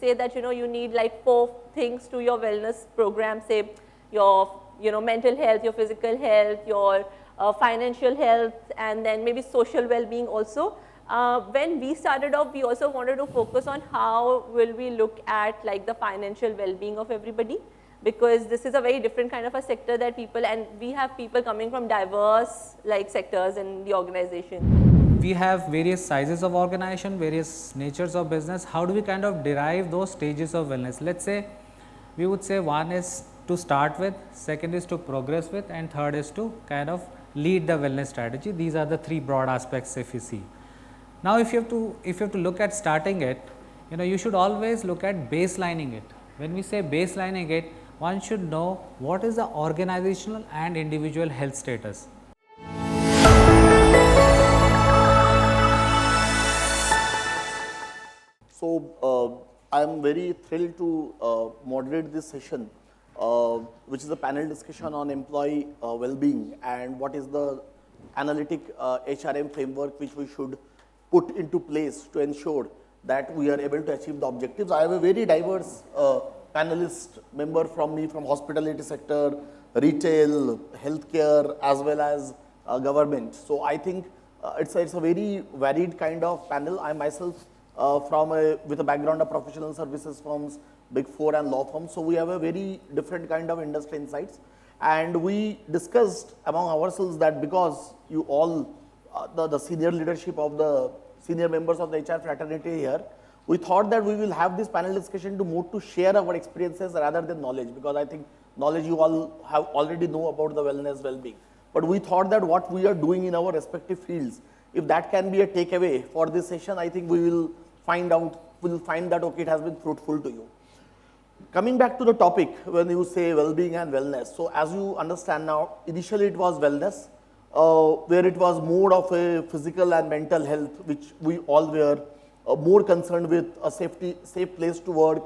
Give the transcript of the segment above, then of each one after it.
say that, you need like 4 things to your wellness program, say your, mental health, your physical health, your financial health, and then maybe social well-being also. When we started off, we also wanted to focus on how will we look at like the financial well-being of everybody, because this is a very different kind of a sector that people, and we have people coming from diverse like sectors in the organization. We have various sizes of organization, various natures of business. How do we kind of derive those stages of wellness? Let's say, we would say one is to start with, second is to progress with, and third is to kind of lead the wellness strategy. These are the 3 broad aspects if you see. Now, if you have to look at starting it, you should always look at baselining it. When we say baselining it, one should know what is the organizational and individual health status. So, I am very thrilled to moderate this session, which is a panel discussion on employee well-being and what is the analytic HRM framework which we should put into place to ensure that we are able to achieve the objectives. I have a very diverse panelist member from hospitality sector, retail, healthcare, as well as government. So I think it's a very varied kind of panel. I myself with a background of professional services firms, Big 4 and law firms. So we have a very different kind of industry insights. And we discussed among ourselves that because you all, the senior leadership of the senior members of the HR fraternity here, we thought that we will have this panel discussion to share our experiences rather than knowledge, because I think knowledge you all have already know about the wellness well-being. But we thought that what we are doing in our respective fields, if that can be a takeaway for this session, I think we will find that okay, it has been fruitful to you. Coming back to the topic, when you say well-being and wellness, so as you understand now, initially it was wellness, where it was more of a physical and mental health, which we all were more concerned with, a safe place to work,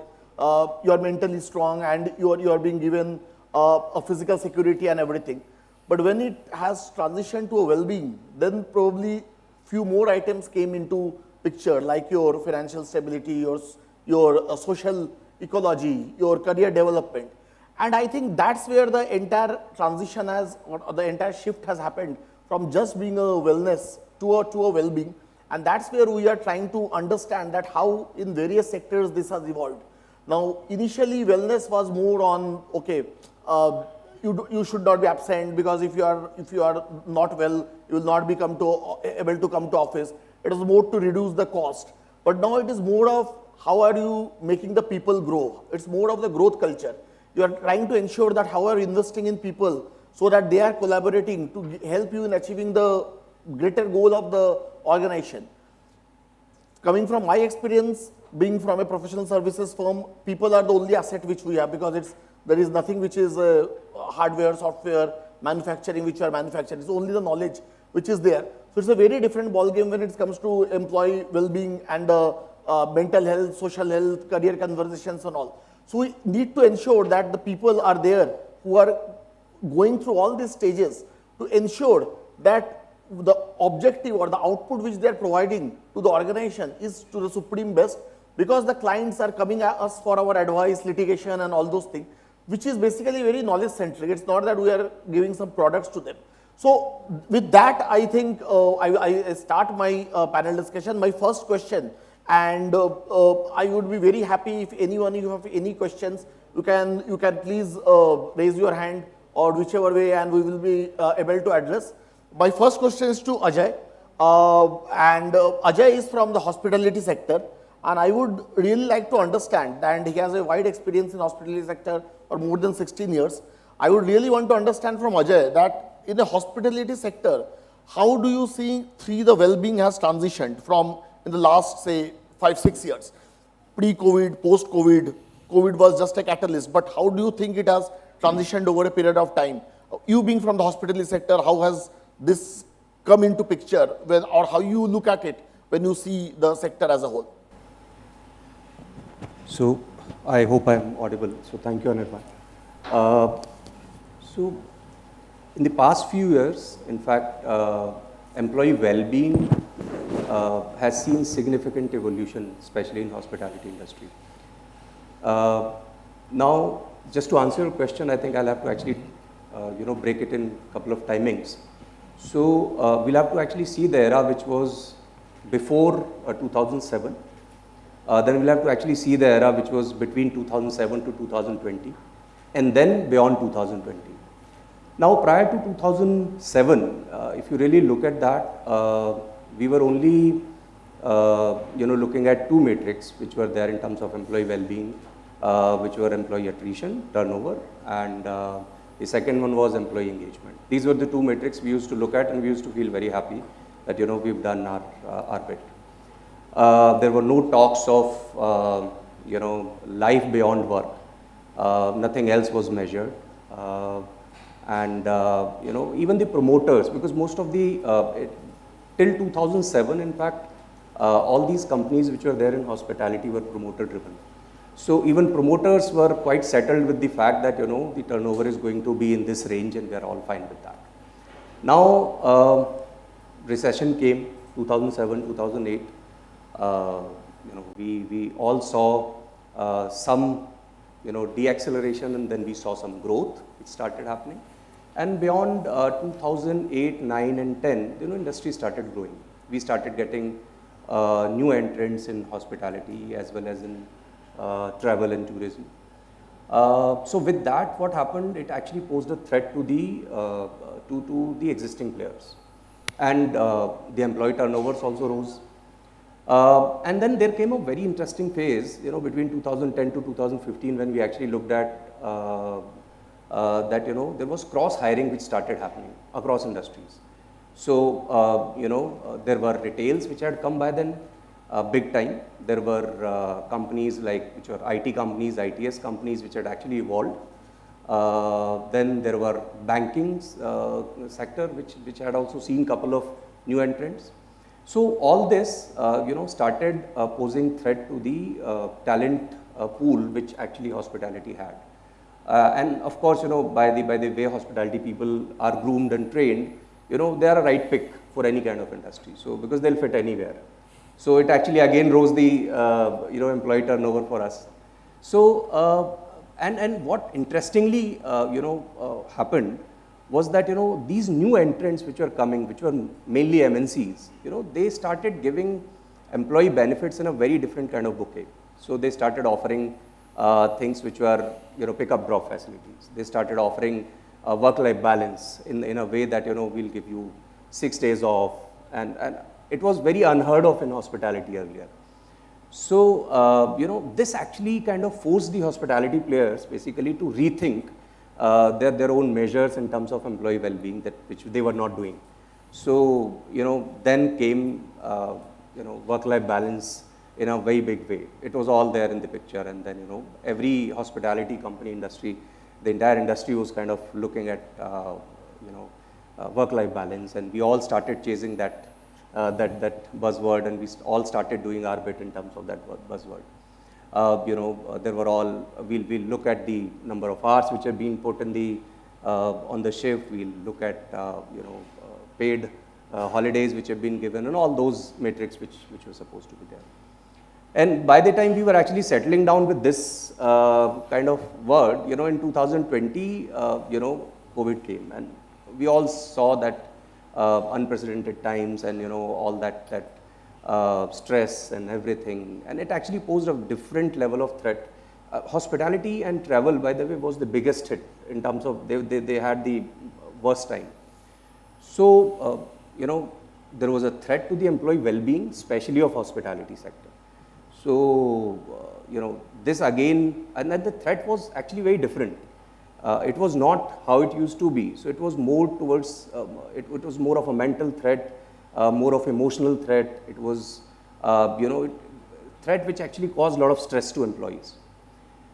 you are mentally strong and you are being given a physical security and everything. But when it has transitioned to a well-being, then probably few more items came into picture, like your financial stability, your social ecology, your career development. And I think that's where the entire transition or the entire shift has happened from just being a wellness to a well-being. And that's where we are trying to understand that how in various sectors this has evolved. Now, initially wellness was more on, okay, you should not be absent, because if you are not well, you will not be able to come to office. It is more to reduce the cost. But now it is more of how are you making the people grow. It's more of the growth culture. You are trying to ensure that how are you investing in people so that they are collaborating to help you in achieving the greater goal of the organization. Coming from my experience, being from a professional services firm, people are the only asset which we have, because there is nothing which is hardware, software, manufacturing which you are manufacturing. It's only the knowledge which is there. So it's a very different ball game when it comes to employee well-being and mental health, social health, career conversations and all. So we need to ensure that the people are there who are going through all these stages to ensure that the objective or the output which they are providing to the organization is to the supreme best, because the clients are coming at us for our advice, litigation and all those things, which is basically very knowledge centric. It's not that we are giving some products to them. So with that, I think I start my panel discussion. My first question, and I would be very happy if anyone, you have any questions, you can please raise your hand or whichever way, and we will be able to address. My first question is to Ajay, and Ajay is from the hospitality sector, and I would really like to understand, and he has a wide experience in hospitality sector for more than 16 years. I would really want to understand from Ajay that in the hospitality sector, how do you see the well-being has transitioned from in the last, say, 5-6 years? Pre-COVID, post-COVID, COVID was just a catalyst, but how do you think it has transitioned over a period of time? You being from the hospitality sector, how has this come into picture, or how you look at it when you see the sector as a whole? So, I hope I am audible. So, thank you, Anirban. So, in the past few years, in fact, employee well-being has seen significant evolution, especially in hospitality industry. Now, just to answer your question, I think I'll have to actually, break it in a couple of timings. So we'll have to actually see the era which was before 2007. Then we'll have to actually see the era which was between 2007 to 2020, and then beyond 2020. Now, prior to 2007, if you really look at that, we were only, looking at two metrics which were there in terms of employee well-being, which were employee attrition, turnover, and the second one was employee engagement. These were the two metrics we used to look at, and we used to feel very happy that, we've done our bit. There were no talks of, life beyond work. Nothing else was measured. And, even the promoters, because most of the, till 2007, in fact, all these companies which were there in hospitality were promoter driven. So even promoters were quite settled with the fact that, the turnover is going to be in this range, and we are all fine with that. Now, recession came, 2007, 2008. We all saw some, deacceleration, and then we saw some growth which started happening. And beyond 2008, 9 and 10, industry started growing. We started getting new entrants in hospitality as well as in travel and tourism. So with that, what happened, it actually posed a threat to the existing players. And the employee turnovers also rose. And then there came a very interesting phase, between 2010 to 2015, when we actually looked at that, there was cross-hiring which started happening across industries. So, there were retails which had come by then big time. There were companies which were IT companies, ITS companies, which had actually evolved. Then there were banking sector, which had also seen a couple of new entrants. So all this, started posing threat to the talent pool which actually hospitality had. And of course, by the way hospitality people are groomed and trained, they are a right pick for any kind of industry. So because they'll fit anywhere. So it actually again rose the employee turnover for us. So and what interestingly happened was that these new entrants which were coming, which were mainly MNCs, they started giving employee benefits in a very different kind of bouquet. So they started offering things which were pick-up drop facilities. They started offering work-life balance in a way that we'll give you 6 days off, and it was very unheard of in hospitality earlier. So this actually kind of forced the hospitality players basically to rethink their own measures in terms of employee well-being, which they were not doing. So then came work-life balance in a very big way. It was all there in the picture, and then every hospitality company industry, the entire industry was kind of looking at work-life balance, and we all started chasing that buzzword, and we all started doing our bit in terms of that buzzword. There were all, we'll look at the number of hours which have been put in the on the shift. We'll look at paid holidays which have been given, and all those metrics which were supposed to be there. And by the time we were actually settling down with this kind of word, in 2020, COVID came, and we all saw that unprecedented times, and all that stress and everything, and it actually posed a different level of threat. Hospitality and travel, by the way, was the biggest hit in terms of they had the worst time. So there was a threat to the employee well-being, especially of hospitality sector. So this again, and then the threat was actually very different. It was not how it used to be. So it was more towards it was more of a mental threat, more of emotional threat. It was threat which actually caused a lot of stress to employees.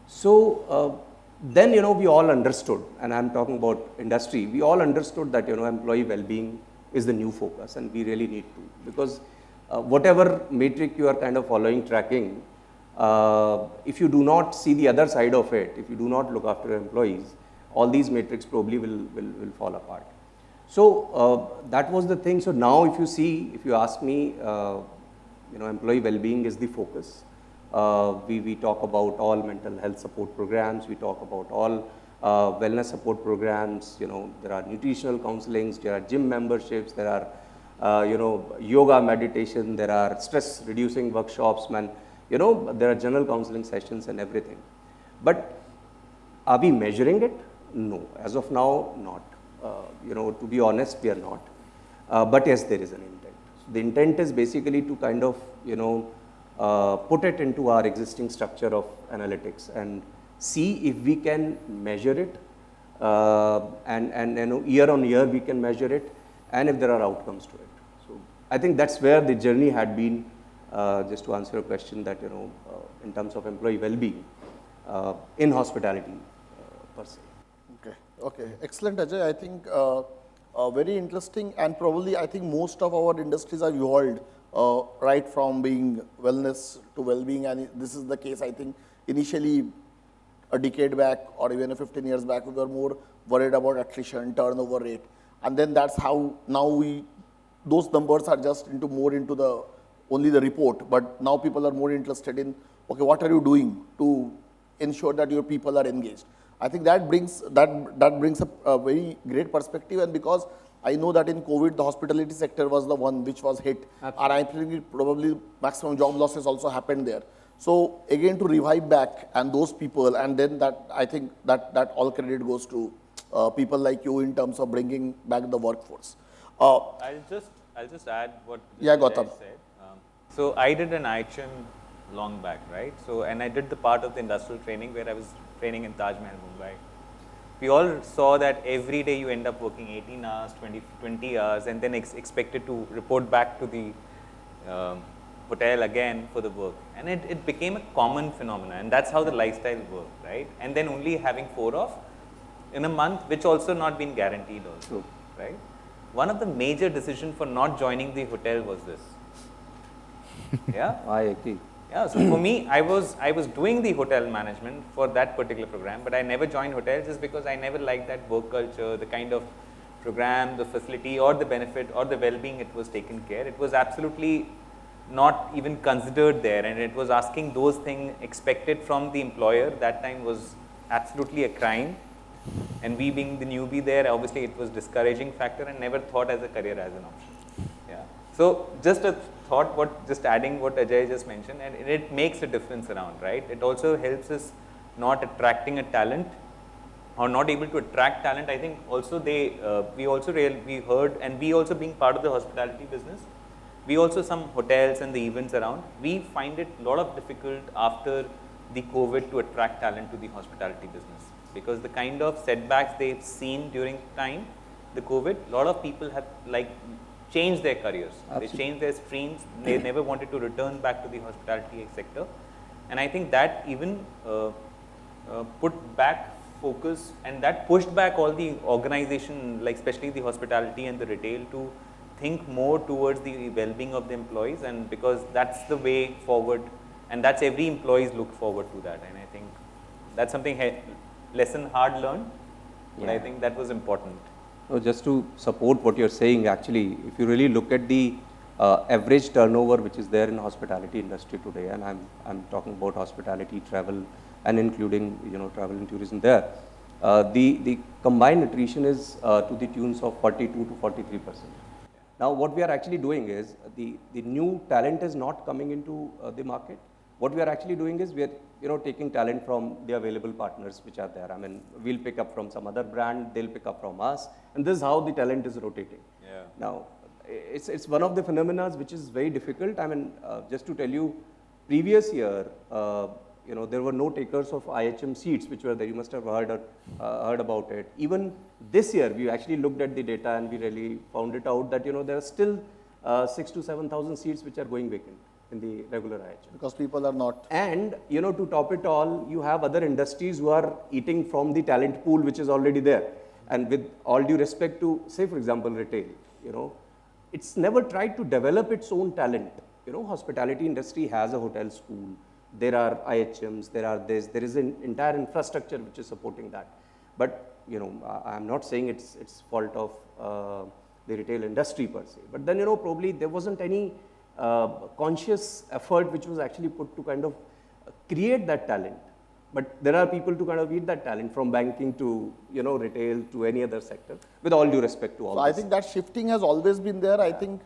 So then we all understood, and I'm talking about industry, we all understood that employee well-being is the new focus, and we really need to, because whatever metric you are kind of following, tracking, if you do not see the other side of it, if you do not look after your employees, all these metrics probably will fall apart. So that was the thing. So now if you ask me, employee well-being is the focus. We talk about all mental health support programs. We talk about all wellness support programs. You know, there are nutritional counselings, there are gym memberships, there are yoga meditation, there are stress reducing workshops, man. You know, there are general counseling sessions and everything. But are we measuring it? No, as of now, not. To be honest, we are not. But yes, there is an intent. So the intent is basically to kind of, put it into our existing structure of analytics and see if we can measure it, and year on year we can measure it, and if there are outcomes to it. So I think that's where the journey had been. Just to answer your question, that in terms of employee well-being in hospitality per se. Okay, excellent, Ajay. I think very interesting, and probably I think most of our industries have evolved right from being wellness to well-being, and this is the case. I think initially a decade back or even 15 years back, we were more worried about attrition, turnover rate, and then that's how now those numbers are just more into the only the report, but now people are more interested in, okay, what are you doing to ensure that your people are engaged? I think that brings a very great perspective, and because I know that in COVID, the hospitality sector was the one which was hit. Absolutely. And I think probably maximum job losses also happened there. So again, to revive back and those people, and then that I think that all credit goes to people like you in terms of bringing back the workforce. I'll just add what Gautam said. So I did an IHM long back, right? So, and I did the part of the industrial training where I was training in Taj Mahal, Mumbai. We all saw that every day you end up working 18 hours, 20 hours, and then expected to report back to the hotel again for the work. And it became a common phenomenon, and that's how the lifestyle worked, right? And then only having 4 off in a month, which also not been guaranteed also, right? One of the major decisions for not joining the hotel was this. Yeah, I agree. Yeah, so for me, I was doing the hotel management for that particular program, but I never joined hotels just because I never liked that work culture, the kind of program, the facility, or the benefit, or the well-being it was taken care. It was absolutely not even considered there, and it was asking those things expected from the employer. That time was absolutely a crime, and we being the newbie there, obviously it was discouraging factor, and never thought as a career as an option. Yeah. So just a thought, just adding what Ajay just mentioned, and it makes a difference around, right? It also helps us not attracting a talent or not able to attract talent. I think also we heard, and we also being part of the hospitality business, we also some hotels and the events around, we find it a lot of difficult after the COVID to attract talent to the hospitality business, because the kind of setbacks they've seen during time, the COVID, a lot of people have changed their careers. Absolutely. They changed their streams. They never wanted to return back to the hospitality sector. And I think that even put back focus, and that pushed back all the organization, especially the hospitality and the retail, to think more towards the well-being of the employees, and because that's the way forward, and that's every employees look forward to that. And I think that's something lesson hard learned, but I think that was important. No, just to support what you're saying, actually, if you really look at the average turnover which is there in hospitality industry today, and I'm talking about hospitality, travel, and including travel and tourism there, the combined attrition is to the tunes of 42 to 43%. Now, what we are actually doing is the new talent is not coming into the market. What we are actually doing is we are taking talent from the available partners which are there. I mean, we'll pick up from some other brand, they'll pick up from us, and this is how the talent is rotating. Yeah. Now, it's one of the phenomena which is very difficult. I mean, just to tell you, previous year, there were no takers of IHM seats which were there. You must have heard about it. Even this year, we actually looked at the data and we really found it out that there are still 6,000 to 7,000 seats which are going vacant in the regular IHM. Because people are not. And, to top it all, you have other industries who are eating from the talent pool which is already there. And with all due respect to, say, for example, retail, it's never tried to develop its own talent. Hospitality industry has a hotel school. There are IHMs, there is an entire infrastructure which is supporting that. But, I'm not saying it's fault of the retail industry per se. But then, probably there wasn't any conscious effort which was actually put to kind of create that talent. But there are people to kind of eat that talent, from banking to, you know, retail to any other sector, with all due respect to all So I this. think that shifting has always been there. I think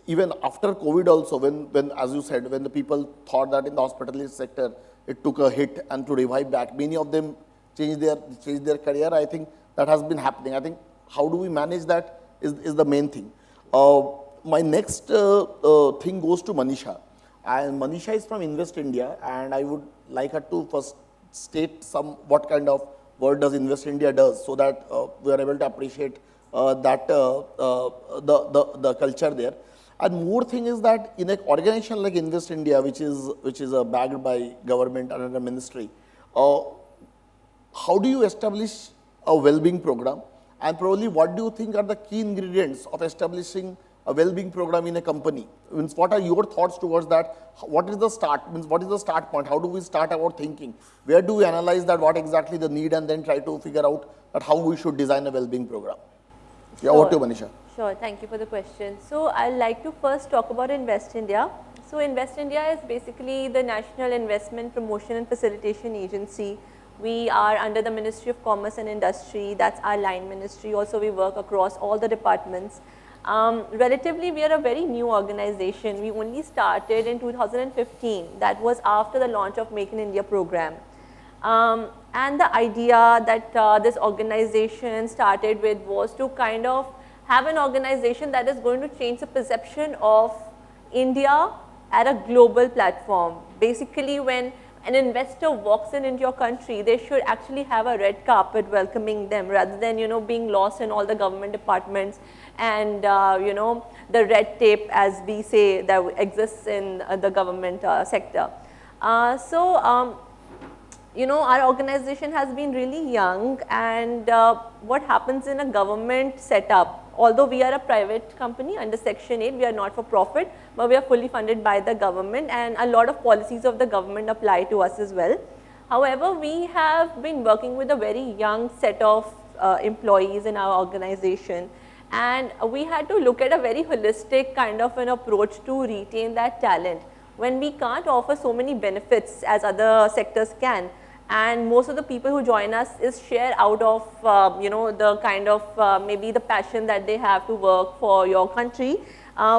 even after COVID also, when as you said, when the people thought that in the hospitality sector, it took a hit, and to revive back, many of them changed their career. I think that has been happening. I think how do we manage that is the main thing. My next thing goes to Manisha. And Manisha is from Invest India, and I would like her to first state what kind of work does Invest India does, so that we are able to appreciate that the culture there. And more thing is that in an organization like Invest India, which is backed by government and under ministry, how do you establish a well-being program? And probably what do you think are the key ingredients of establishing a well-being program in a company? Means what are your thoughts towards that? What is the start? Means what is the start point? How do we start our thinking? Where do we analyze that what exactly the need, and then try to figure out that how we should design a well-being program? Yeah, over to you, Manisha. Sure, thank you for the question. So I'd like to first talk about Invest India. So Invest India is basically the National Investment Promotion and Facilitation Agency. We are under the Ministry of Commerce and Industry. That's our line ministry. Also, we work across all the departments. Relatively, we are a very new organization. We only started in 2015. That was after the launch of Make in India program. And the idea that this organization started with was to kind of have an organization that is going to change the perception of India at a global platform. Basically, when an investor walks into your country, they should actually have a red carpet welcoming them, rather than, you know, being lost in all the government departments and you know, the red tape, as we say, that exists in the government sector. You know, our organization has been really young, and what happens in a government setup, although we are a private company under Section 8, we are not for profit, but we are fully funded by the government, and a lot of policies of the government apply to us as well. However, we have been working with a very young set of employees in our organization, and we had to look at a very holistic kind of an approach to retain that talent, when we can't offer so many benefits as other sectors can. And most of the people who join us is share out of you know, the kind of maybe the passion that they have to work for your country.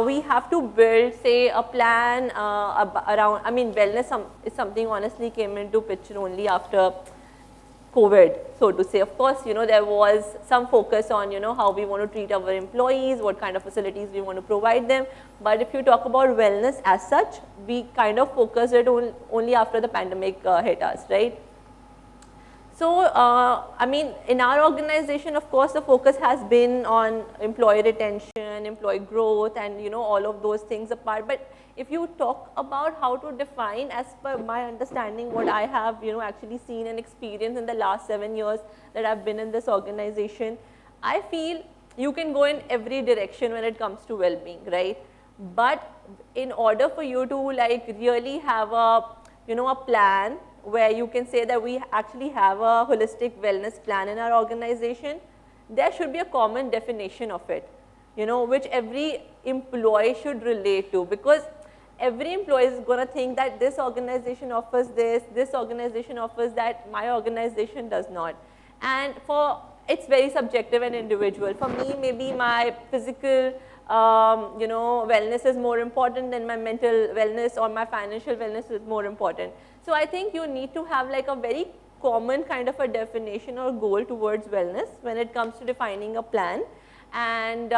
We have to build, say, a plan around, I mean, wellness is something honestly came into picture only after COVID, so to say. Of course, you know, there was some focus on, you know, how we want to treat our employees, what kind of facilities we want to provide them. But if you talk about wellness as such, we kind of focused it only after the pandemic hit us, right? So, I mean, in our organization, of course, the focus has been on employee retention, employee growth, and, you know, all of those things apart. But if you talk about how to define, as per my understanding, what I have, you know, actually seen and experienced in the last 7 years that I've been in this organization, I feel you can go in every direction when it comes to well-being, right? But in order for you to like really have a, you know, a plan where you can say that we actually have a holistic wellness plan in our organization, there should be a common definition of it, you know, which every employee should relate to, because every employee is going to think that this organization offers this organization offers that, my organization does not. And it's very subjective and individual. For me, maybe my physical you know, wellness is more important than my mental wellness, or my financial wellness is more important. So I think you need to have like a very common kind of a definition or goal towards wellness when it comes to defining a plan, and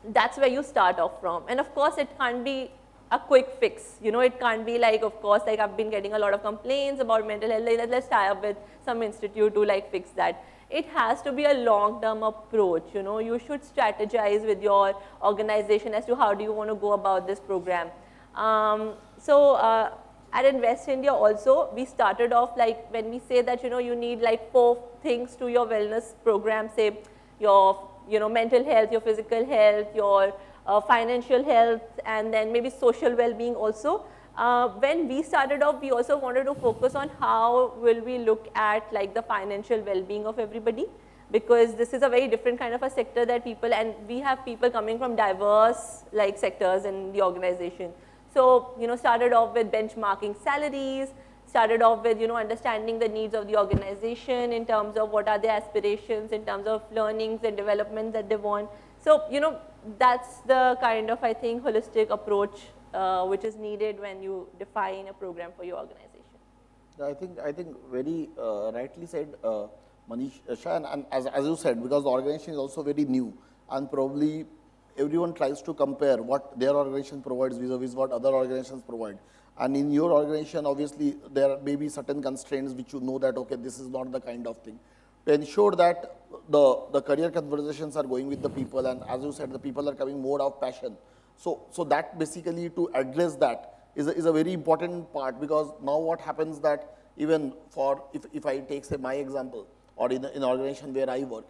that's where you start off from. And of course, it can't be a quick fix, you know, it can't be like, of course, like I've been getting a lot of complaints about mental health, like, let's tie up with some institute to like fix that. It has to be a long-term approach, you know, you should strategize with your organization as to how do you want to go about this program. At Invest India also, we started off like, when we say that, you know, you need like 4 things to your wellness program, say your, you know, mental health, your physical health, your financial health, and then maybe social well-being also. When we started off, we also wanted to focus on how will we look at like the financial well-being of everybody, because this is a very different kind of a sector that people, and we have people coming from diverse like sectors in the organization. So, started off with benchmarking salaries, started off with, understanding the needs of the organization in terms of what are their aspirations, in terms of learnings and development that they want. So, that's the kind of, I think, holistic approach which is needed when you define a program for your organization. I think very rightly said, Manisha, and as you said, because the organization is also very new, and probably everyone tries to compare what their organization provides vis-a-vis what other organizations provide. And in your organization, obviously, there may be certain constraints which you know that, okay, this is not the kind of thing. To ensure that the career conversations are going with the people, and as you said, the people are coming more of passion. So that basically to address that is a very important part, because now what happens that even for, if I take say my example, or in an organization where I work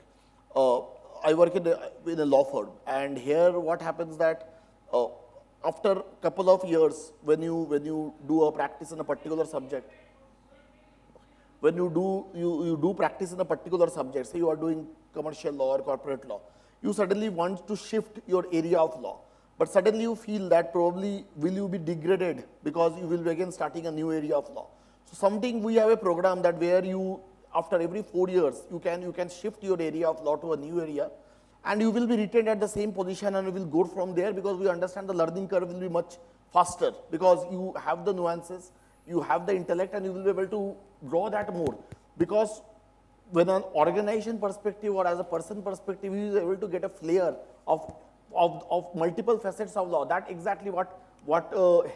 in a law firm, and here what happens that after a couple of years, when you do a practice in a particular subject, when you do practice in a particular subject, say you are doing commercial law or corporate law, you suddenly want to shift your area of law, but suddenly you feel that probably will you be degraded because you will be again starting a new area of law. So something, we have a program that where you, after every 4 years, you can shift your area of law to a new area, and you will be retained at the same position, and you will go from there, because we understand the learning curve will be much faster, because you have the nuances, you have the intellect, and you will be able to draw that more. Because when an organization perspective or as a person perspective, he is able to get a flair of multiple facets of law. That exactly what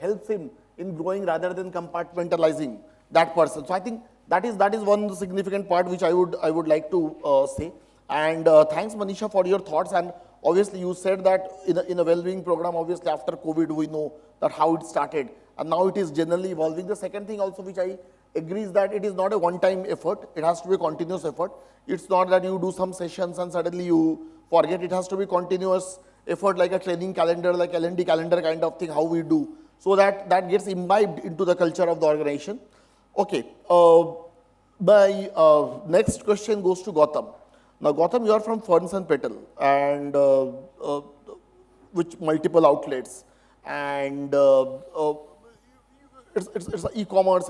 helps him in growing rather than compartmentalizing that person. So I think that is one significant part which I would like to say. And thanks, Manisha, for your thoughts. And obviously, you said that in a well-being program, obviously after COVID, we know that how it started, and now it is generally evolving. The second thing also which I agree is that it is not a one-time effort. It has to be a continuous effort. It's not that you do some sessions and suddenly you forget. It has to be continuous effort, like a training calendar, like L&D calendar kind of thing, how we do, so that gets imbibed into the culture of the organization. Okay. My next question goes to Gautam. Now, Gautam, you are from Ferns and Petals, and which multiple outlets, and it's e-commerce.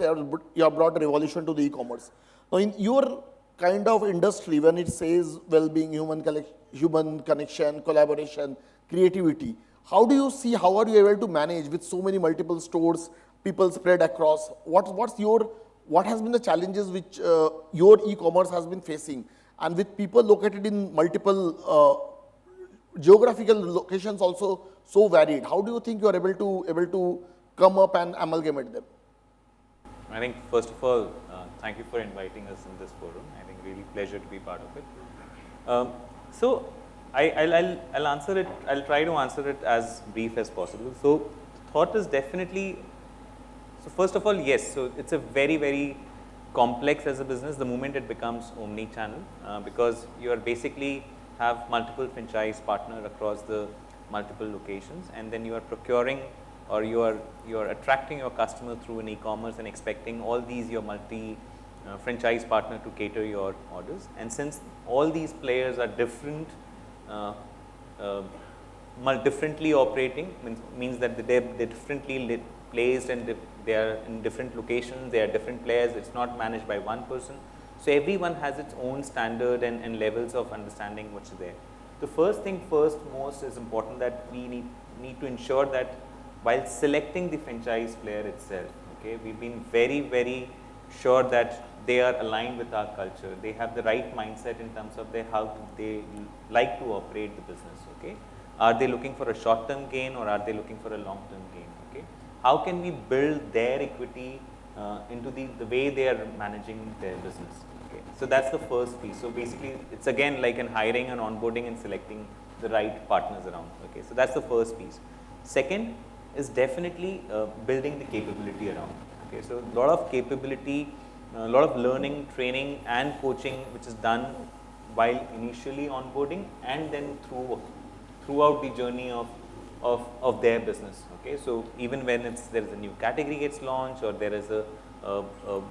You have brought a revolution to the e-commerce. Now, in your kind of industry, when it says well-being, human connection, collaboration, creativity, how do you see? How are you able to manage with so many multiple stores, people spread across? What has been the challenges which your e-commerce has been facing? And with people located in multiple geographical locations also so varied, how do you think you are able to come up and amalgamate them? I think first of all, thank you for inviting us in this forum. I think really pleasure to be part of it. So I'll answer it. I'll try to answer it as brief as possible. So thought is definitely. So first of all, yes. So it's a very complex as a business the moment it becomes omni-channel, because you are basically have multiple franchise partner across the multiple locations, and then you are procuring or you are attracting your customer through an e-commerce and expecting all these your multi franchise partner to cater your orders. And since all these players are different, differently operating, means that they're differently placed and they are in different locations, they are different players, it's not managed by one person. So everyone has its own standard and levels of understanding what's there. The first thing most is important that we need to ensure that while selecting the franchise player itself, okay, we've been very sure that they are aligned with our culture. They have the right mindset in terms of how they like to operate the business. Okay, are they looking for a short-term gain or are they looking for a long-term gain? Okay, how can we build their equity into the way they are managing their business? Okay, so that's the first piece. So basically, it's again like in hiring and onboarding and selecting the right partners around. Okay, so that's the first piece. Second is definitely building the capability around. Okay, so a lot of capability, a lot of learning, training, and coaching, which is done while initially onboarding and then throughout the journey of their business. Okay, so even when there is a new category gets launched, or there is a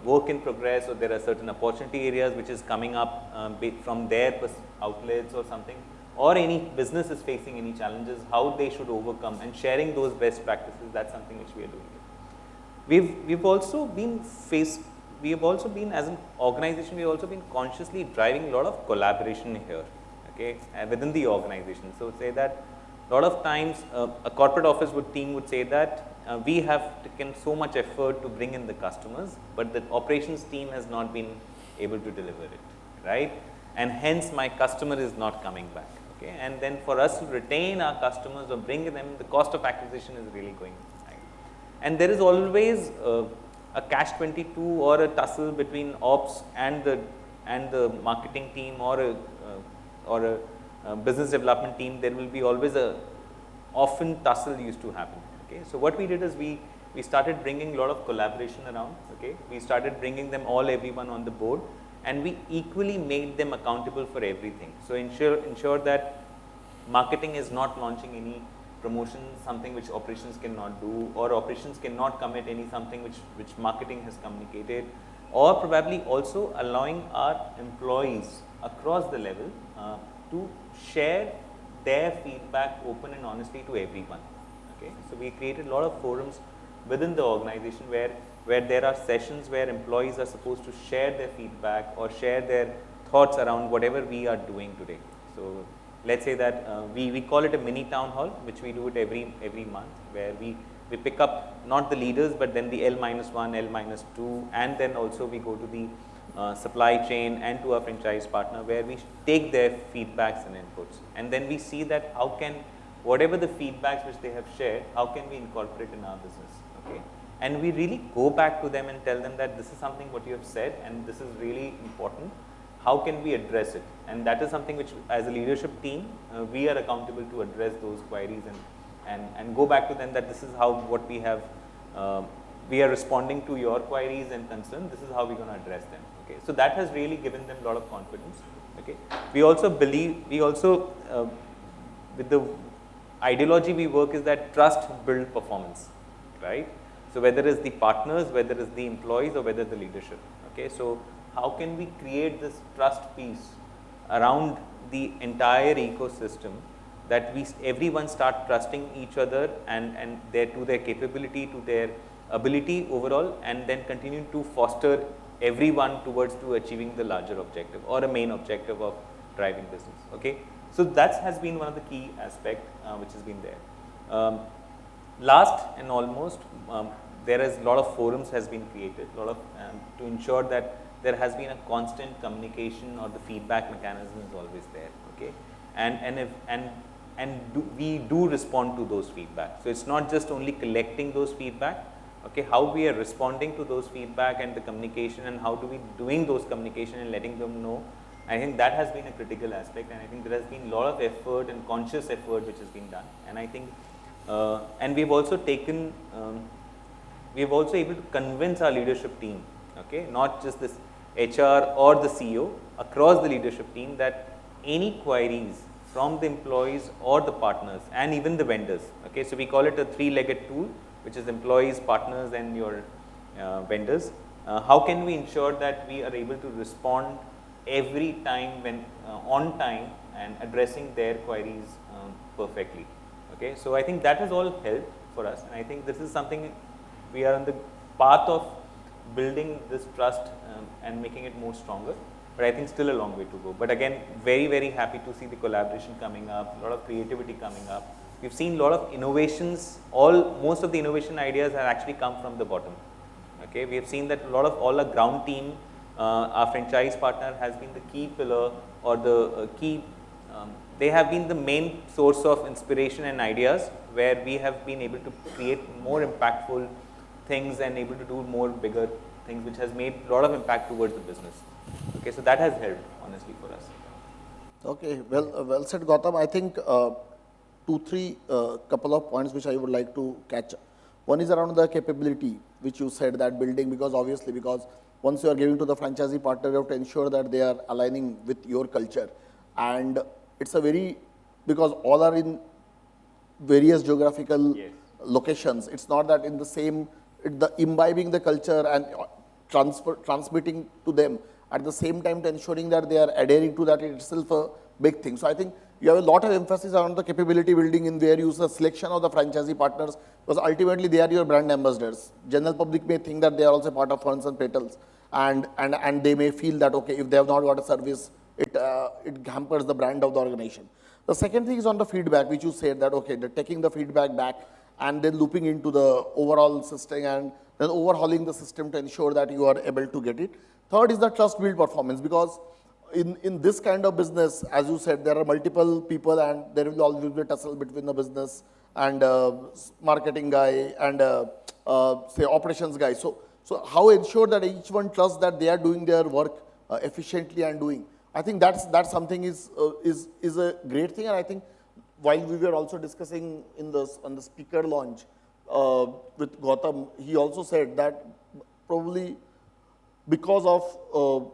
work in progress, or there are certain opportunity areas which is coming up from their outlets or something, or any business is facing any challenges, how they should overcome, and sharing those best practices, that's something which we are doing. We've also been as an organization, we've also been consciously driving a lot of collaboration here, okay, within the organization. So say that a lot of times a corporate office team would say that we have taken so much effort to bring in the customers, but the operations team has not been able to deliver it, right? And hence my customer is not coming back, okay? And then for us to retain our customers or bring them, the cost of acquisition is really going high. And there is always a catch-22 or a tussle between ops and the marketing team or a business development team. There will be always often tussle used to happen, okay? So what we did is we started bringing a lot of collaboration around, okay? We started bringing everyone on the board, and we equally made them accountable for everything. So ensure that marketing is not launching any promotion, something which operations cannot do, or operations cannot commit something which marketing has communicated, or probably also allowing our employees across the level to share their feedback open and honestly to everyone, okay? So we created a lot of forums within the organization where there are sessions where employees are supposed to share their feedback or share their thoughts around whatever we are doing today. So let's say that we call it a mini town hall, which we do it every month, where we pick up not the leaders, but then the L-1, L-2, and then also we go to the supply chain and to our franchise partner, where we take their feedbacks and inputs, and then we see that how can whatever the feedbacks which they have shared, how can we incorporate in our business, okay? And we really go back to them and tell them that this is something what you have said and this is really important. How can we address it? And that is something which as a leadership team, we are accountable to address those queries and go back to them that this is how what we have, we are responding to your queries and concerns, this is how we're going to address them, okay? So that has really given them a lot of confidence, okay? We also with the ideology we work is that trust build performance, right? So whether it's the partners, whether it's the employees, or whether the leadership, okay? So how can we create this trust piece around the entire ecosystem that everyone start trusting each other and to their capability, to their ability overall, and then continue to foster everyone towards to achieving the larger objective or a main objective of driving business, okay? So that has been one of the key aspects which has been there. Last and almost, there is a lot of forums has been created, a lot of to ensure that there has been a constant communication or the feedback mechanism is always there, okay? We do respond to those feedback. So it's not just only collecting those feedback, okay? How we are responding to those feedback and the communication, and how do we doing those communication and letting them know. I think that has been a critical aspect, and I think there has been a lot of effort and conscious effort which has been done, and I think. And we've also taken, we've also able to convince our leadership team, okay, not just this HR or the CEO, across the leadership team, that any queries from the employees or the partners and even the vendors, okay, so we call it a three-legged tool, which is employees, partners, and your vendors. How can we ensure that we are able to respond every time when on time and addressing their queries perfectly? Okay, so I think that has all helped for us, and I think this is something we are on the path of building this trust and making it more stronger, but I think still a long way to go. But again, very, very happy to see the collaboration coming up, a lot of creativity coming up. We've seen a lot of innovations, most of the innovation ideas have actually come from the bottom. Okay, we have seen that all our ground team, our franchise partner has been the key pillar or the key they have been the main source of inspiration and ideas, where we have been able to create more impactful things and able to do more bigger things, which has made a lot of impact towards the business. Okay, so that has helped honestly for us. Okay, well said, Gautam. I think 2-3 couple of points which I would like to catch. One is around the capability, which you said that building, because once you are giving to the franchisee partner, you have to ensure that they are aligning with your culture. And it's because all are in various geographical locations. It's not that in the same, imbibing the culture and transmitting to them at the same time to ensuring that they are adhering to that itself a big thing. So I think you have a lot of emphasis on the capability building in where you use the selection of the franchisee partners, because ultimately they are your brand ambassadors. General public may think that they are also part of Ferns and Petals, and they may feel that, okay, if they have not got a service, it hampers the brand of the organization. The second thing is on the feedback, which you said that, okay, taking the feedback back and then looping into the overall system and then overhauling the system to ensure that you are able to get it. Third is the trust build performance, because in this kind of business, as you said, there are multiple people and there will always be a tussle between the business and marketing guy and say operations guy. So how ensure that each one trusts that they are doing their work efficiently and doing. I think that's something is a great thing. And I think while we were also discussing on the speaker launch with Gautam, he also said that probably because of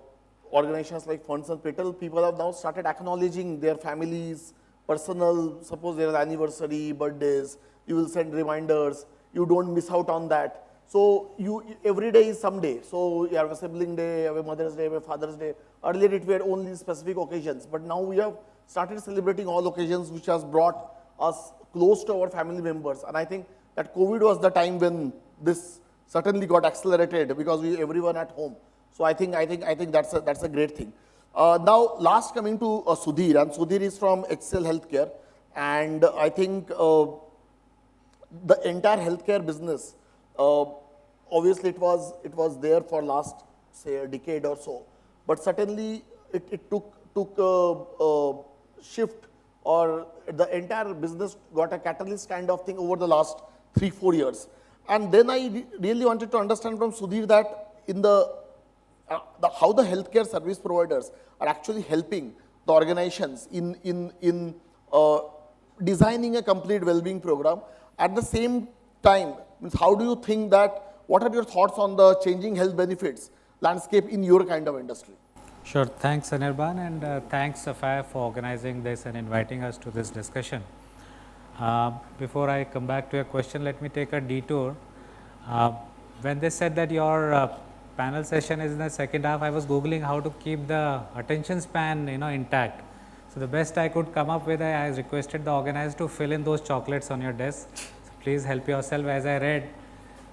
organizations like Ferns and Petals, people have now started acknowledging their families, personal, suppose there is anniversary, birthdays, you will send reminders, you don't miss out on that. So every day is some day. So you have a sibling day, you have a Mother's Day, you have a Father's Day. Earlier it were only specific occasions, but now we have started celebrating all occasions, which has brought us close to our family members. And I think that COVID was the time when this certainly got accelerated because everyone at home. So I think that's a great thing. Now, last coming to Sudhir, and Sudhir is from Excel Healthcare, and I think the entire healthcare business, obviously it was there for last say a decade or so, but certainly it took a shift, or the entire business got a catalyst kind of thing over the last 3-4 years. And then I really wanted to understand from Sudhir that in how the healthcare service providers are actually helping the organizations in designing a complete well-being program. At the same time, how do you think that, what are your thoughts on the changing health benefits landscape in your kind of industry? Sure, thanks Anirban, and thanks Sapphire for organizing this and inviting us to this discussion. Before I come back to your question, let me take a detour. When they said that your panel session is in the second half, I was googling how to keep the attention span intact. So the best I could come up with, I requested the organizer to fill in those chocolates on your desk. So please help yourself, as I read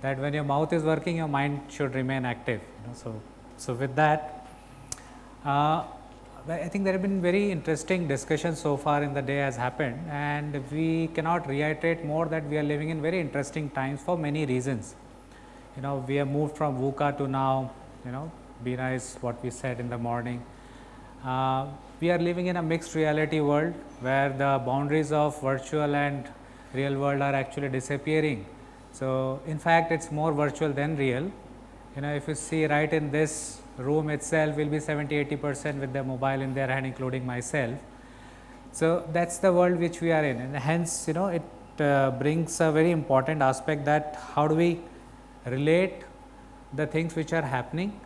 that when your mouth is working, your mind should remain active. So with that, I think there have been very interesting discussions so far in the day has happened, and we cannot reiterate more that we are living in very interesting times for many reasons. We have moved from VUCA to now, Bina is what we said in the morning. We are living in a mixed reality world where the boundaries of virtual and real world are actually disappearing. So in fact, it's more virtual than real. If you see right in this room itself, will be 70-80% with their mobile in their hand, including myself. So that's the world which we are in, and hence it brings a very important aspect, that how do we relate the things which are happening,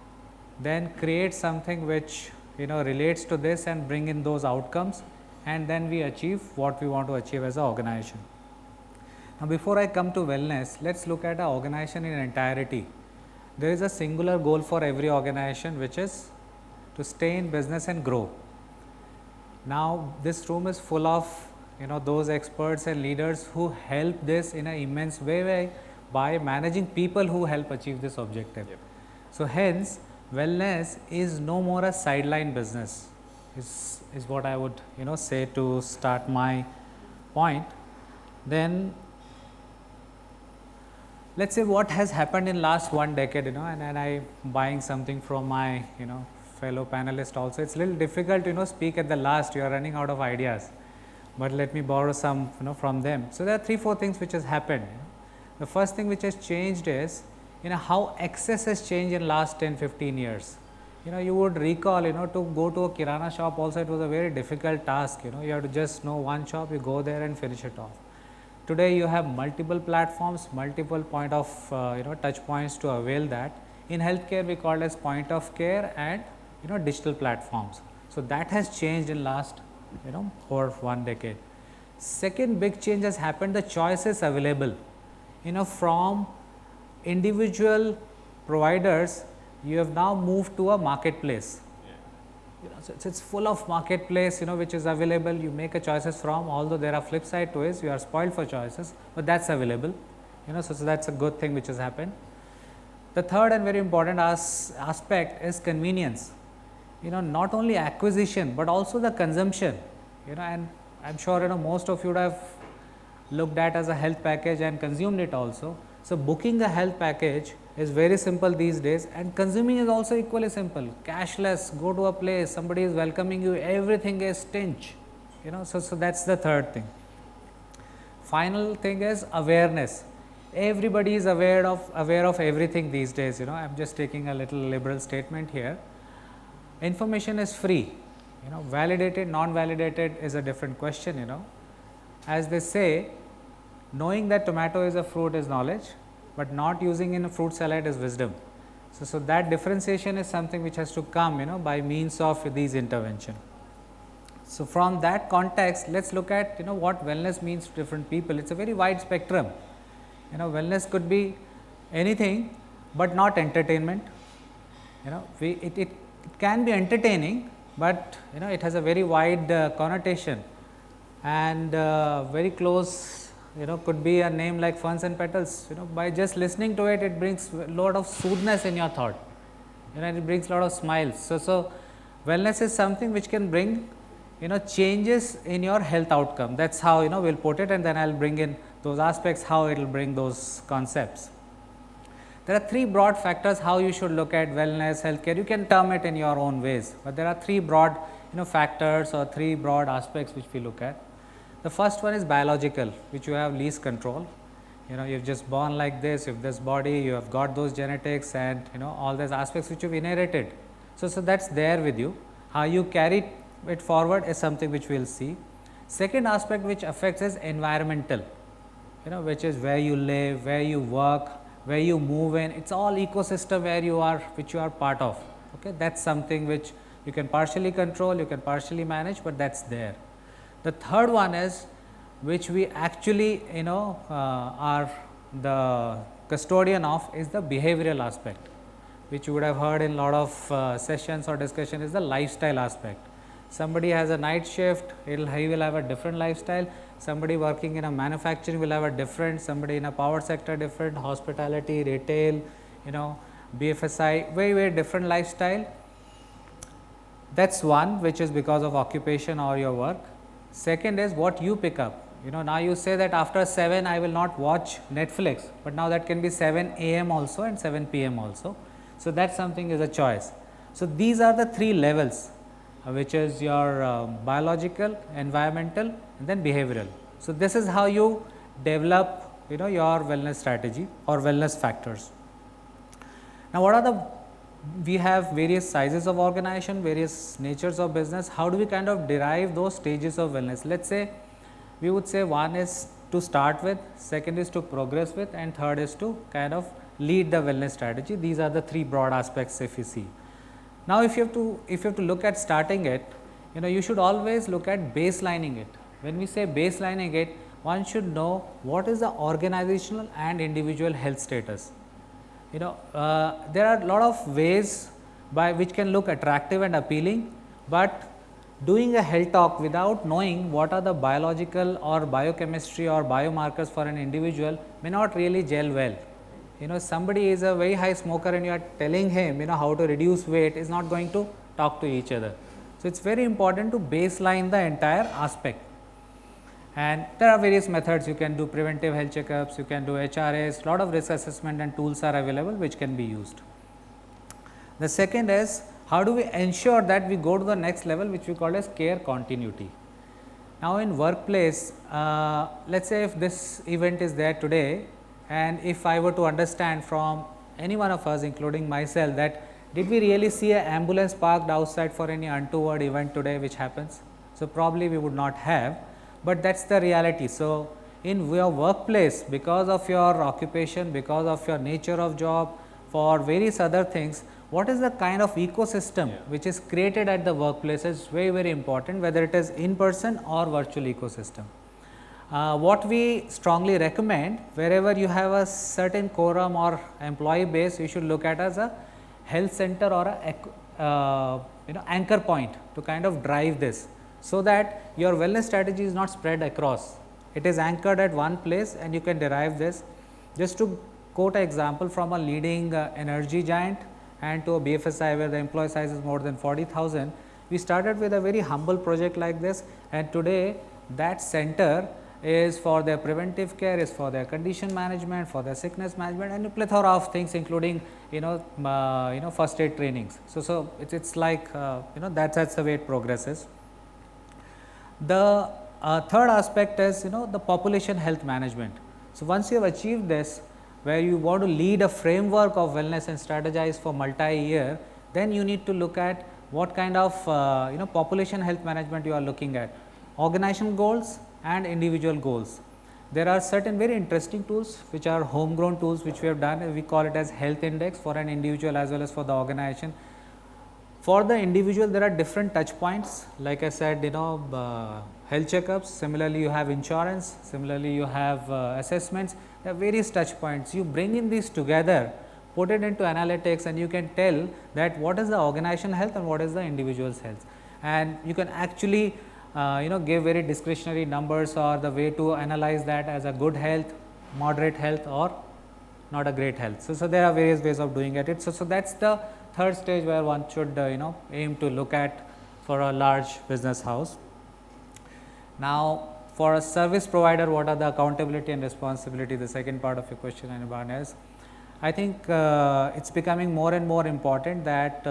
then create something which relates to this and bring in those outcomes, and then we achieve what we want to achieve as an organization. Now before I come to wellness, let's look at an organization in entirety. There is a singular goal for every organization, which is to stay in business and grow. Now this room is full of those experts and leaders who help this in an immense way by managing people who help achieve this objective. Yep. So hence wellness is no more a sideline business, is what I would say to start my point. Then let's say what has happened in last 1 decade, and I'm buying something from my fellow panelists also. It's a little difficult speak at the last, you are running out of ideas, but let me borrow some from them. So there are 3-4 things which has happened. The first thing which has changed is how access has changed in last 10-15 years. You would recall to go to a kirana shop also, it was a very difficult task. You have to just know one shop, you go there and finish it off. Today you have multiple platforms, multiple point of touch points to avail that. In healthcare we call as point of care and digital platforms. So that has changed in last over 1 decade. Second big change has happened, the choices available. From individual providers, you have now moved to a marketplace. So it's full of marketplace, which is available. You make a choices from, although there are flip side to it, you are spoiled for choices, but that's available, so that's a good thing which has happened. The third and very important aspect is convenience, not only acquisition, but also the consumption, and I'm sure, most of you would have looked at as a health package and consumed it also. So booking a health package is very simple these days, and consuming is also equally simple. Cashless, go to a place, somebody is welcoming you, everything is stench, so that's the third thing. Final thing is awareness. Everybody is aware of everything these days, I'm just taking a little liberal statement here. Information is free, validated, non-validated is a different question, As they say, knowing that tomato is a fruit is knowledge, but not using in a fruit salad is wisdom. So that differentiation is something which has to come, by means of these intervention. So from that context, let's look at, what wellness means to different people. It's a very wide spectrum. Wellness could be anything, but not entertainment. It can be entertaining, but it has a very wide connotation, and very close, could be a name like Ferns and Petals. By just listening to it, it brings a lot of soothness in your thought, it brings a lot of smiles. So wellness is something which can bring, changes in your health outcome. That's how, we'll put it, and then I'll bring in those aspects, how it will bring those concepts. There are three broad factors how you should look at wellness, healthcare. You can term it in your own ways, but there are three broad, factors or three broad aspects which we look at. The first one is biological, which you have least control. You've just born like this, you have this body, you have got those genetics, and all those aspects which you've inherited. So that's there with you. How you carry it forward is something which we'll see. Second aspect which affects is environmental, which is where you live, where you work, where you move in. It's all ecosystem where you are, which you are part of. Okay, that's something which you can partially control, you can partially manage, but that's there. The third one is, which we actually are the custodian of, is the behavioral aspect, which you would have heard in a lot of sessions or discussion, is the lifestyle aspect. Somebody has a night shift, he will have a different lifestyle. Somebody working in a manufacturing will have a different, somebody in a power sector different, hospitality, retail, BFSI, very different lifestyle. That's one, which is because of occupation or your work. Second is what you pick up. Now you say that after 7 I will not watch Netflix, but now that can be 7 a.m. also and 7 p.m. also. So that's something is a choice. So these are the three levels, which is your biological, environmental, and then behavioral. So this is how you develop, your wellness strategy or wellness factors. Now we have various sizes of organization, various natures of business. How do we kind of derive those stages of wellness? Let's say, we would say one is to start with, second is to progress with, and third is to kind of lead the wellness strategy. These are the three broad aspects if you see. Now if you have to look at starting it, you should always look at baselining it. When we say baselining it, one should know what is the organizational and individual health status. There are a lot of ways by which can look attractive and appealing, but doing a health talk without knowing what are the biological or biochemistry or biomarkers for an individual may not really gel well. Somebody is a very high smoker and you are telling him, how to reduce weight, is not going to talk to each other. So it's very important to baseline the entire aspect. And there are various methods. You can do preventive health checkups, you can do HRAs, lot of risk assessment and tools are available which can be used. The second is, how do we ensure that we go to the next level, which we call as care continuity. Now in workplace, let's say if this event is there today, and if I were to understand from any one of us, including myself, that did we really see an ambulance parked outside for any untoward event today which happens? So probably we would not have, but that's the reality. So in your workplace, because of your occupation, because of your nature of job, for various other things, what is the kind of ecosystem which is created at the workplace is very important, whether it is in person or virtual ecosystem. What we strongly recommend, wherever you have a certain quorum or employee base, you should look at as a health center or a anchor point to kind of drive this, so that your wellness strategy is not spread across. It is anchored at one place and you can derive this. Just to quote an example from a leading energy giant and to a BFSI where the employee size is more than 40,000, we started with a very humble project like this, and today that center is for their preventive care, is for their condition management, for their sickness management, and a plethora of things, including first aid trainings. So it's like that's the way it progresses. The third aspect is the population health management. So once you have achieved this, where you want to lead a framework of wellness and strategize for multi-year, then you need to look at what kind of population health management you are looking at. Organization goals and individual goals. There are certain very interesting tools which are homegrown tools which we have done. We call it as health index for an individual as well as for the organization. For the individual, there are different touch points. Like I said, health checkups. Similarly, you have insurance. Similarly, you have assessments. There are various touch points. You bring in these together, put it into analytics, and you can tell that what is the organization health and what is the individual's health. And you can actually give very discretionary numbers or the way to analyze that as a good health, moderate health, or not a great health. So there are various ways of doing it. So that's the third stage where one should aim to look at for a large business house. Now, for a service provider, what are the accountability and responsibility? The second part of your question, Anirban, is I think it's becoming more and more important that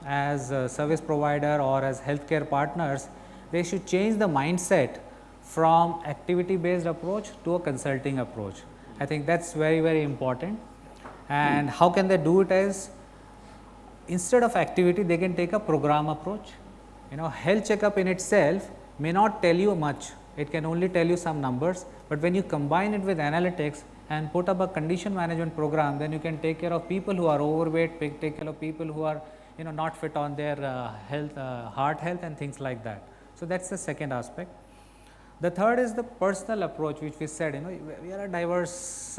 as a service provider or as healthcare partners, they should change the mindset from activity based approach to a consulting approach. I think that's very, very important. And how can they do it? Is instead of activity, they can take a program approach. Health checkup in itself may not tell you much, it can only tell you some numbers, but when you combine it with analytics and put up a condition management program, then you can take care of people who are overweight, take care of people who are not fit on their health, heart health and things like that. So that's the second aspect. The third is the personal approach, which we said, we are a diverse,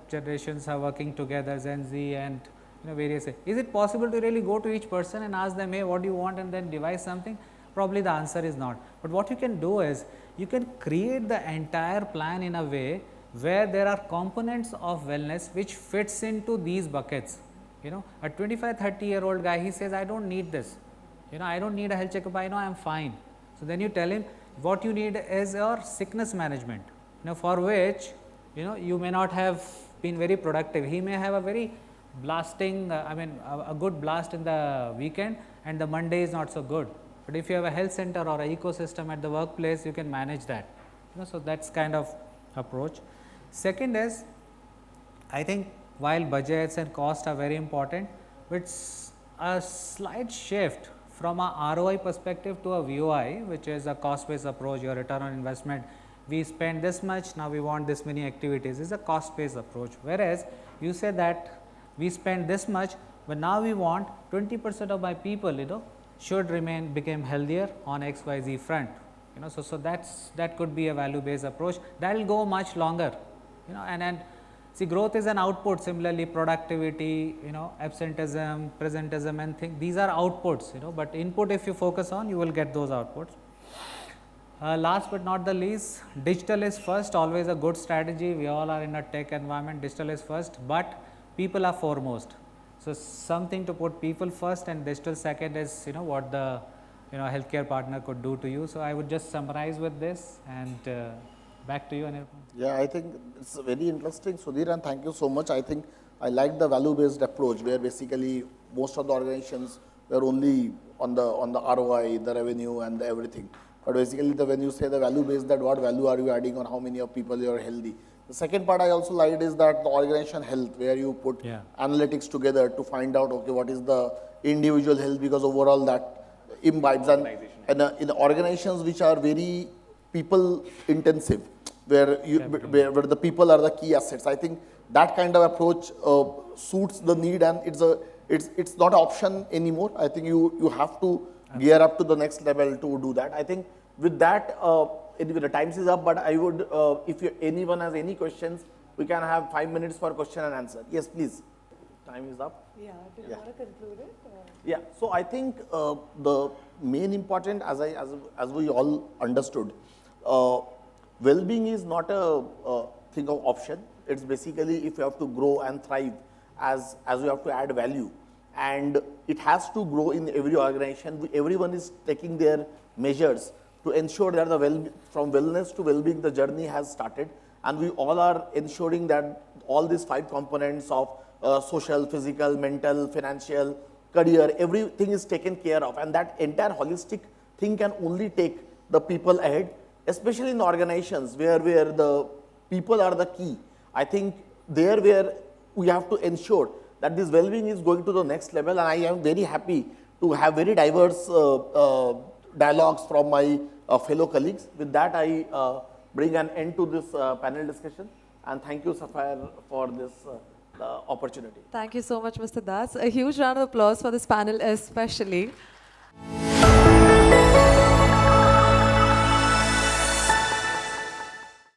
generations are working together, Gen Z and various. Is it possible to really go to each person and ask them, hey, what do you want, and then devise something? Probably the answer is not. But what you can do is, you can create the entire plan in a way where there are components of wellness which fits into these buckets. A 25, 30-year-old guy, he says, I don't need this. I don't need a health checkup, I know I am fine. So then you tell him, what you need is your sickness management, for which, you may not have been very productive. He may have a very blasting, a good blast in the weekend, and the Monday is not so good. But if you have a health center or an ecosystem at the workplace, you can manage that. So that's kind of approach. Second is, I think while budgets and cost are very important, it's a slight shift from a ROI perspective to a VOI, which is a cost based approach, your return on investment. We spend this much, now we want this many activities, is a cost based approach. Whereas you say that we spend this much, but now we want 20% of my people, should become healthier on XYZ front. So that could be a value based approach. That will go much longer. And see, growth is an output. Similarly, productivity, absenteeism, presenteeism, and things. These are outputs. But input, if you focus on, you will get those outputs. Last but not the least, digital is first. Always a good strategy. We all are in a tech environment. Digital is first, but people are foremost. So something to put people first, and digital second is what the healthcare partner could do to you. So I would just summarize with this, and back to you, Anirban. Yeah, I think it's very interesting, Sudhir, and thank you so much. I think I like the value-based approach, where basically most of the organizations were only on the ROI, the revenue, and the everything. But basically, when you say the value-based, that what value are you adding on how many of people you are healthy. The second part I also liked is that the organization health, where you put analytics together to find out, okay, what is the individual health, because overall that imbibes. And in organizations which are very people intensive, where the people are the key assets, I think that kind of approach suits the need, and it's not an option anymore. I think you have to gear up to the next level to do that. I think with that, the time is up, but I would, if anyone has any questions, we can have 5 minutes for question and answer. Yes, please. time is up. Yeah, do you Yeah. want to conclude it? Yeah, so I think the main important, as we all understood, well-being is not a thing of option. It's basically if you have to grow and thrive, as you have to add value, and it has to grow in every organization. Everyone is taking their measures to ensure that from wellness to well-being, the journey has started, and we all are ensuring that all these 5 components of social, physical, mental, financial, career, everything is taken care of, and that entire holistic thing can only take the people ahead, especially in organizations where the people are the key. I think there where we have to ensure that this well-being is going to the next level, and I am very happy to have very diverse dialogues from my fellow colleagues. With that, I bring an end to this panel discussion, and thank you, Sapphire, for this opportunity. Thank you so much, Mr. Das. A huge round of applause for this panel especially.